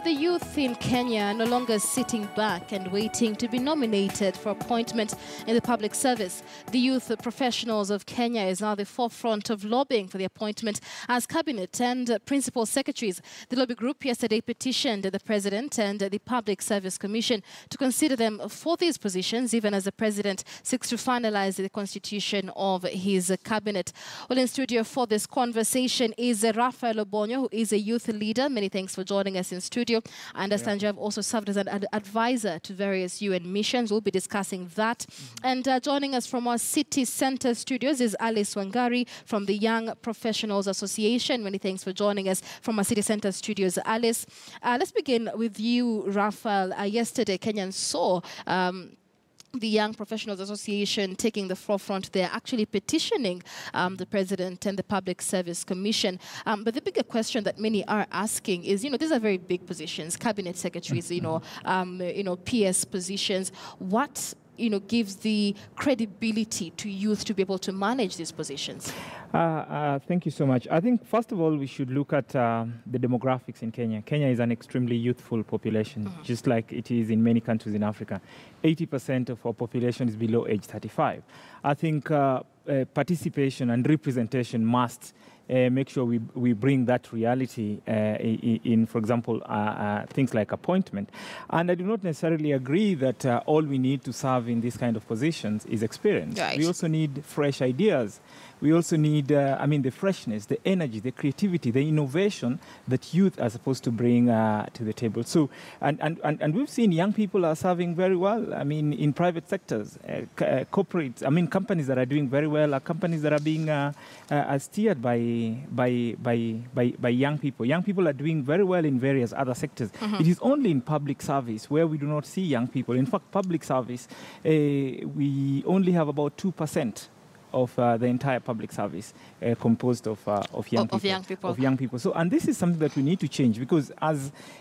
The youth in Kenya are no longer sitting back and waiting to be nominated for appointment in the public service. The youth professionals of Kenya is now the forefront of lobbying for the appointment as cabinet and principal secretaries. The lobby group yesterday petitioned the president and the Public Service Commission to consider them for these positions, even as the president seeks to finalize the constitution of his cabinet. Well, in studio for this conversation is Raphael Obonyo, who is a youth leader. Many thanks for joining us in studio. I understand you have also served as an advisor to various UN missions. We'll be discussing that. And joining us from our city center studios is Alice Wangari from the Young Professionals Association. Many thanks for joining us from our city center studios, Alice. Let's begin with you, Raphael. Yesterday, Kenyans saw the Young Professionals Association taking the forefront. They're actually petitioning the President and the Public Service Commission. But the bigger question that many are asking is, these are very big positions, cabinet secretaries, PS positions. What gives the credibility to youth to be able to manage these positions? Thank you so much. I think, first of all, we should look at the demographics in Kenya. Kenya is an extremely youthful population, just like it is in many countries in Africa. 80% of our population is below age 35. I think participation and representation must make sure we bring that reality in, for example, things like appointment. And I do not necessarily agree that all we need to serve in this kind of positions is experience. Right. We also need fresh ideas. We also need, the freshness, the energy, the creativity, the innovation that youth are supposed to bring to the table. So, and we've seen young people are serving very well. In private sectors, corporates, companies that are doing very well are companies that are being steered by young people. Young people are doing very well in various other sectors. It is only in public service where we do not see young people. In fact, public service, we only have about 2% of the entire public service composed of young people. So, and this is something that we need to change because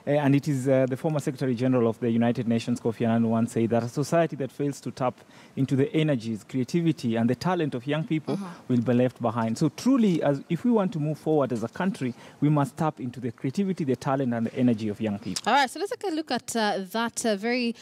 and it is the former Secretary General of the United Nations, Kofi Annan, once said that a society that fails to tap into the energies, creativity, and the talent of young people will be left behind. So truly, if we want to move forward as a country, we must tap into the creativity, the talent, and the energy of young people. All right, so let's take a look at that very,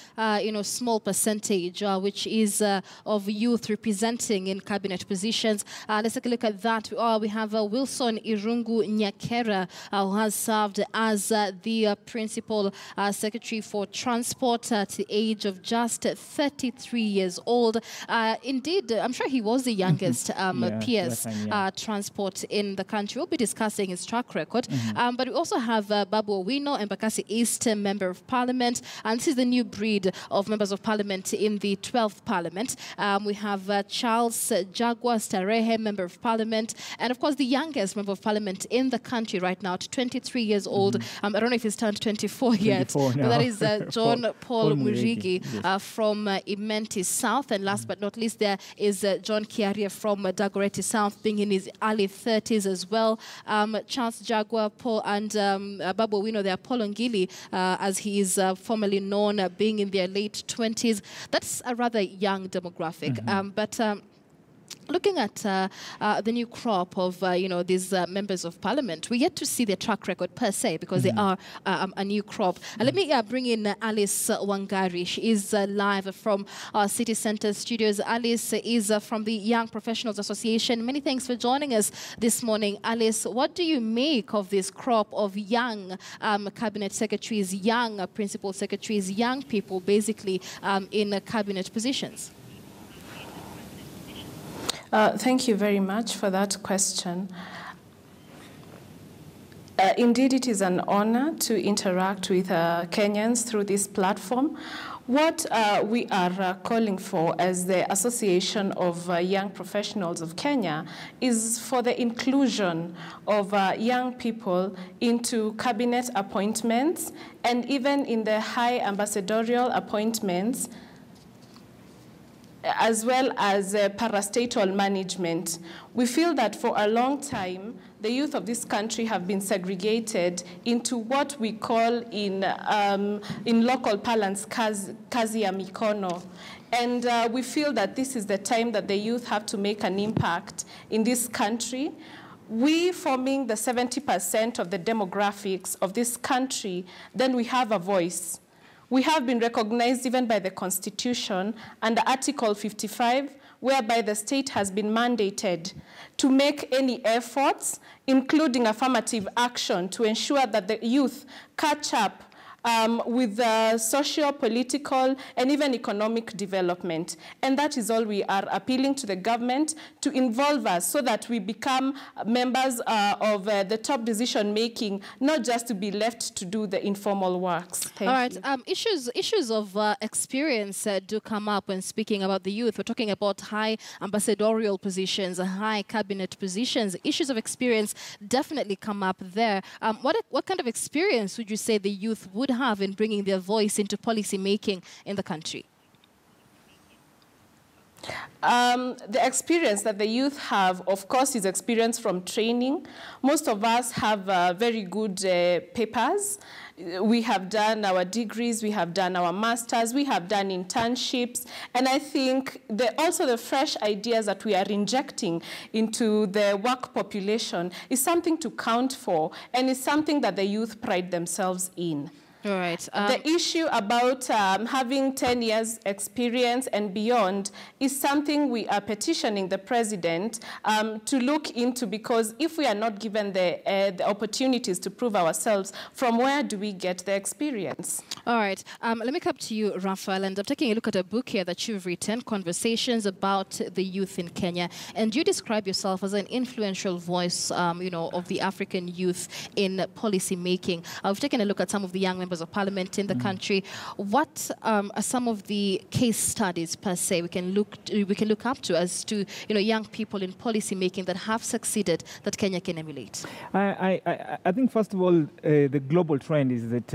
small percentage, which is of youth representing in cabinet positions. Let's take a look at that. We have Wilson Irungu Nyakera, who has served as the principal secretary for transport at the age of just 33 years old. Indeed, I'm sure he was the youngest PS transport in the country. We'll be discussing his track record. But we also have Babu Owino, Embakasi East Member of Parliament. And this is the new breed of members of Parliament in the 12th Parliament. We have Charles Jagwa Starehe, Member of Parliament, and of course the youngest Member of Parliament in the country right now, 23 years old. I don't know if he's turned 24 yet, but that is John Paul Murigi from Imenti South. And last but not least, there is John Kiaria from Dagoretti South, being in his early 30s as well. Charles Jagwa, Paul, and Babu Owino, they are Paul Ngele, as he is formerly known, being in their late 20s. That's a rather young demographic. Looking at the new crop of, these members of parliament, we yet to see their track record per se because they are a new crop. Let me bring in Alice Wangari. She is live from our city center studios. Alice is from the Young Professionals Association. Many thanks for joining us this morning. Alice, what do you make of this crop of young cabinet secretaries, young principal secretaries, young people basically in cabinet positions? Thank you very much for that question. Indeed, it is an honor to interact with Kenyans through this platform. What we are calling for as the Association of Young Professionals of Kenya is for the inclusion of young people into cabinet appointments and even in the high ambassadorial appointments, as well as parastatal management. We feel that for a long time, the youth of this country have been segregated into what we call in local parlance, kazi ya mikono. And we feel that this is the time that the youth have to make an impact in this country. we forming the 70% of the demographics of this country, then we have a voice. We have been recognized even by the Constitution under Article 55, whereby the state has been mandated to make any efforts, including affirmative action, to ensure that the youth catch up with social, political, and even economic development. And that is all we are appealing to the government to involve us so that we become members of the top decision making, not just to be left to do the informal works. Thank you. Issues of experience do come up when speaking about the youth. We're talking about high ambassadorial positions, high cabinet positions. Issues of experience definitely come up there. What kind of experience would you say the youth would have in bringing their voice into policy making in the country? The experience that the youth have, of course, is experience from training. Most of us have very good papers. We have done our degrees, we have done our masters, we have done internships, and I think also the fresh ideas that we are injecting into the work population is something to count for, and is something that the youth pride themselves in. All right. The issue about having 10 years experience and beyond is something we are petitioning the president to look into, because if we are not given the opportunities to prove ourselves, from where do we get the experience? All right. Let me come to you, Raphael, and I'm taking a look at a book here that you've written, Conversations About the Youth in Kenya, and you describe yourself as an influential voice, of the African youth in policy making. I've taken a look at some of the young members of parliament in the country. What are some of the case studies per se we can look up to as to young people in policy making that have succeeded that Kenya can emulate? I think first of all the global trend is that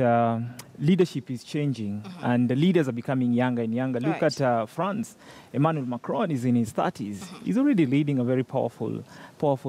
leadership is changing and the leaders are becoming younger and younger. Look at France. Emmanuel Macron is in his 30s. He's already leading a very powerful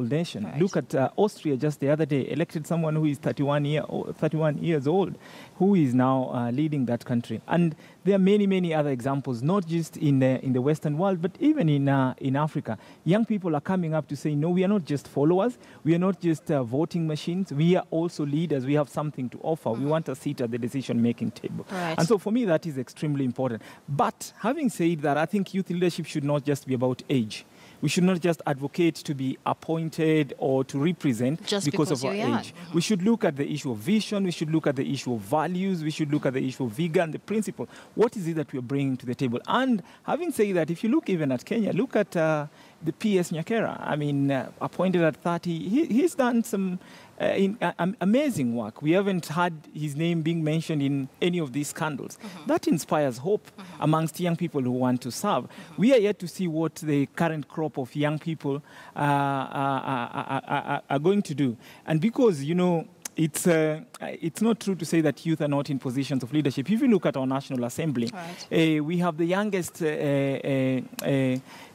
nation. Look at Austria just the other day, elected someone who is 31 years old, who is now leading that country. And there are many, many other examples, not just in the Western world, but even in Africa. Young people are coming up to say, no, we are not just followers. We are not just voting machines. We are also leaders. We have something to offer. We want a seat at the decision-making table. And so for me, that is extremely important. But having said that, I think youth leadership should not just be about age. We should not just advocate to be appointed or to represent just because of our age. We should look at the issue of vision. We should look at the issue of values. We should look at the issue of vigor and the principle. What is it that we are bringing to the table? And having said that, if you look even at Kenya, look at the PS Nyakera. I mean, appointed at 30, he's done some amazing work. We haven't had his name being mentioned in any of these scandals. That inspires hope amongst young people who want to serve. We are yet to see what the current crop of young people are going to do. And because, it's not true to say that youth are not in positions of leadership. If you look at our National Assembly, we have the youngest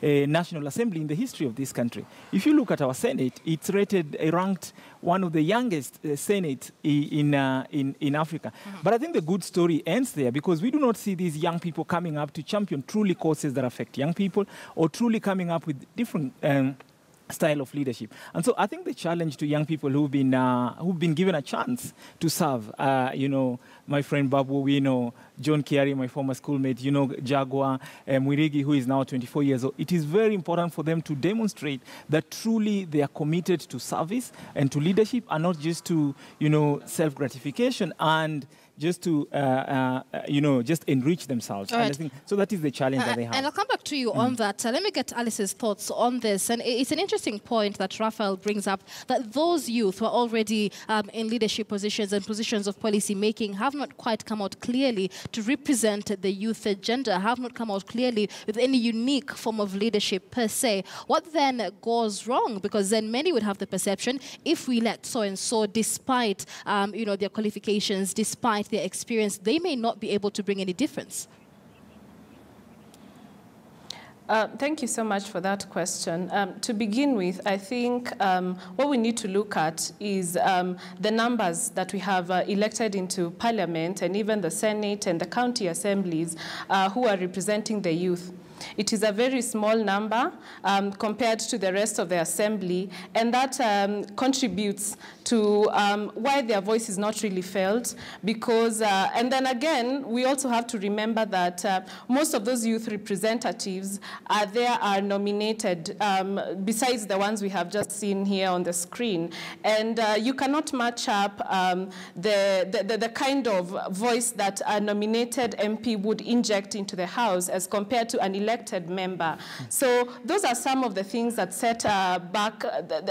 National Assembly in the history of this country. If you look at our Senate, it's ranked one of the youngest Senate in Africa. But I think the good story ends there, because we do not see these young people coming up to champion truly causes that affect young people, or truly coming up with different style of leadership. And so I think the challenge to young people who've been given a chance to serve, my friend Babu, John Kiari, my former schoolmate, Jaguar, Mwirigi, who is now 24 years old, it is very important for them to demonstrate that truly they are committed to service and to leadership, and not just to, self-gratification and just to, just enrich themselves. And I think, so that is the challenge that they have. And I'll come back to you on that. Let me get Alice's thoughts on this. And it's an interesting point that Raphael brings up, that those youth who are already in leadership positions and positions of policy making have not quite come out clearly to represent the youth agenda, have not come out clearly with any unique form of leadership per se. What then goes wrong? Because then many would have the perception, if we let so-and-so, despite their qualifications, despite their experience, they may not be able to bring any difference. Thank you so much for that question. To begin with, I think what we need to look at is the numbers that we have elected into Parliament, and even the Senate and the county assemblies who are representing the youth. It is a very small number compared to the rest of the assembly, and that contributes to why their voice is not really felt, because, and then again, we also have to remember that most of those youth representatives are nominated, besides the ones we have just seen here on the screen, and you cannot match up the kind of voice that a nominated MP would inject into the House as compared to an elected member. So those are some of the things that set back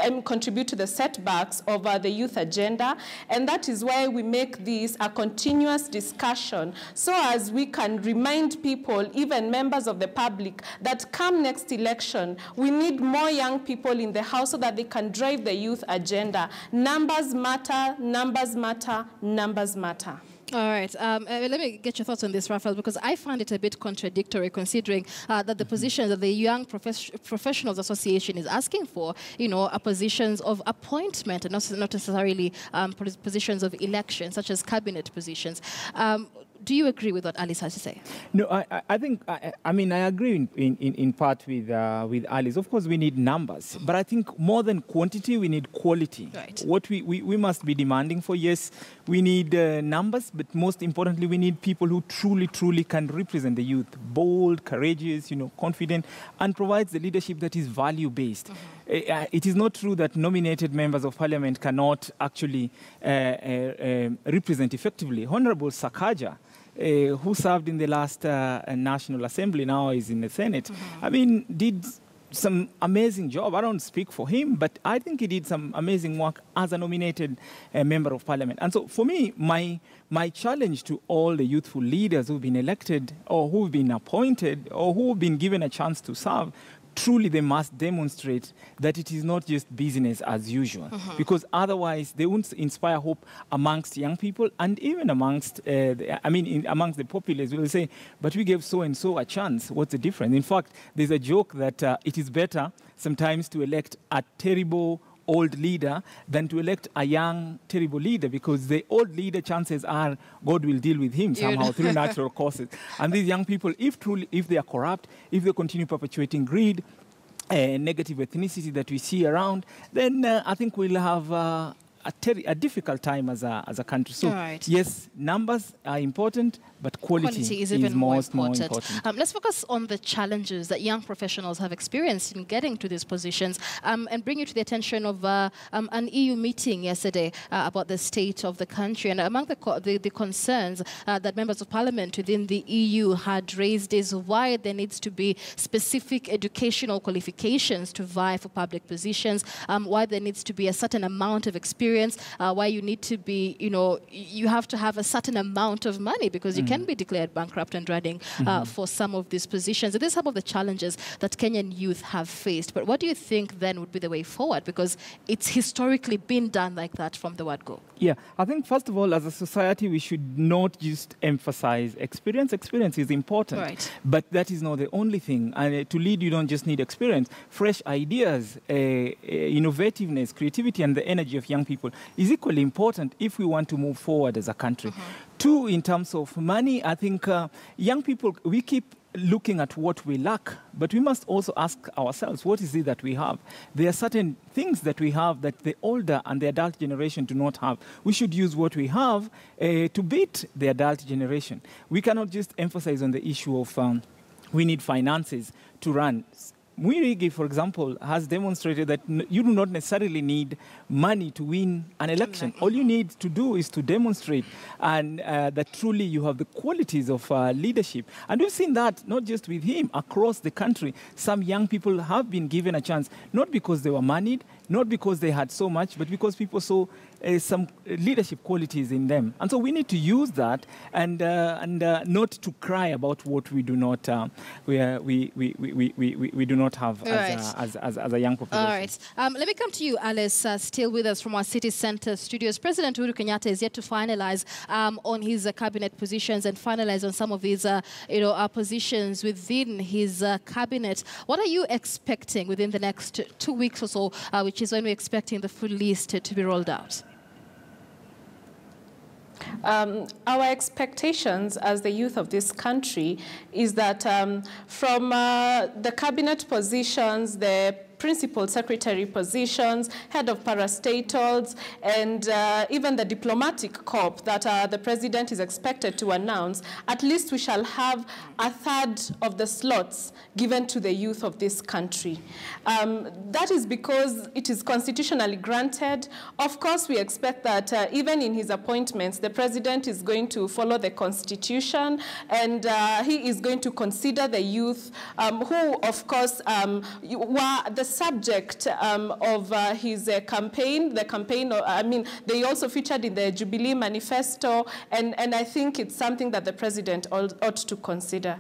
and contribute to the setbacks of the youth agenda, and that is why we make this a continuous discussion, so as we can remind people, even members of the public, that come next election, we need more young people in the House so that they can drive the youth agenda. Numbers matter, numbers matter, numbers matter. All right. Let me get your thoughts on this, Raphael, because I find it a bit contradictory, considering that the positions that the Young Professionals Association is asking for, are positions of appointment and not necessarily positions of election, such as cabinet positions. Do you agree with what Alice has to say? No, I think, I agree in part with Alice. Of course, we need numbers, but I think more than quantity, we need quality. Right. What we must be demanding for, yes, we need numbers, but most importantly, we need people who truly can represent the youth, bold, courageous, confident, and provides the leadership that is value-based. Mm-hmm. It is not true that nominated members of parliament cannot actually represent effectively. Honorable Sakaja, who served in the last National Assembly, now is in the Senate, mm-hmm. Did some amazing job. I don't speak for him, but I think he did some amazing work as a nominated member of parliament. And so for me, my challenge to all the youthful leaders who've been elected or who've been appointed or who've been given a chance to serve, truly they must demonstrate that it is not just business as usual, because otherwise they won't inspire hope amongst young people, and even amongst amongst the populace. We'll say, but we gave so-and-so a chance. What's the difference? In fact, there's a joke that it is better sometimes to elect a terrible old leader than to elect a young, terrible leader, because the old leader, chances are God will deal with him somehow through natural causes. And these young people, if they are corrupt, if they continue perpetuating greed, negative ethnicity that we see around, then I think we'll have a difficult time as a country. So, right. Yes, numbers are important, but quality is even more important. Let's focus on the challenges that young professionals have experienced in getting to these positions, and bring you to the attention of an EU meeting yesterday about the state of the country. And among the concerns that members of parliament within the EU had raised is why there needs to be specific educational qualifications to vie for public positions, why there needs to be a certain amount of experience, why you need to be, you have to have a certain amount of money, because you can be declared bankrupt and running for some of these positions. And these are some of the challenges that Kenyan youth have faced. But what do you think then would be the way forward? Because it's historically been done like that from the word go. Yeah, I think first of all, as a society, we should not just emphasize experience. Experience is important, right, but that is not the only thing. And to lead, you don't just need experience. Fresh ideas, innovativeness, creativity, and the energy of young people is equally important if we want to move forward as a country. Two, in terms of money, I think young people, we keep looking at what we lack, but we must also ask ourselves, what is it that we have? There are certain things that we have that the older and the adult generation do not have. We should use what we have to beat the adult generation. We cannot just emphasize on the issue of we need finances to run. Mwirigi, for example, has demonstrated that you do not necessarily need money to win an election. All you need to do is to demonstrate and that truly you have the qualities of leadership. And we've seen that not just with him, across the country. Some young people have been given a chance, not because they were moneyed, not because they had so much, but because people saw some leadership qualities in them. And so we need to use that and not to cry about what we do not we do not have as a young population. All right. Let me come to you, Alice, still with us from our city center studios. President Uhuru Kenyatta is yet to finalize on his cabinet positions and finalize on some of his positions within his cabinet. What are you expecting within the next 2 weeks or so, which is when we're expecting the full list to be rolled out? Our expectations as the youth of this country is that from the cabinet positions, the principal secretary positions, head of parastatals, and even the diplomatic corps that the president is expected to announce, at least we shall have a third of the slots given to the youth of this country. That is because it is constitutionally granted. Of course, we expect that even in his appointments, the president is going to follow the constitution, and he is going to consider the youth who, of course, were the subject of his campaign. The campaign, they also featured in the Jubilee Manifesto, and I think it's something that the president ought to consider.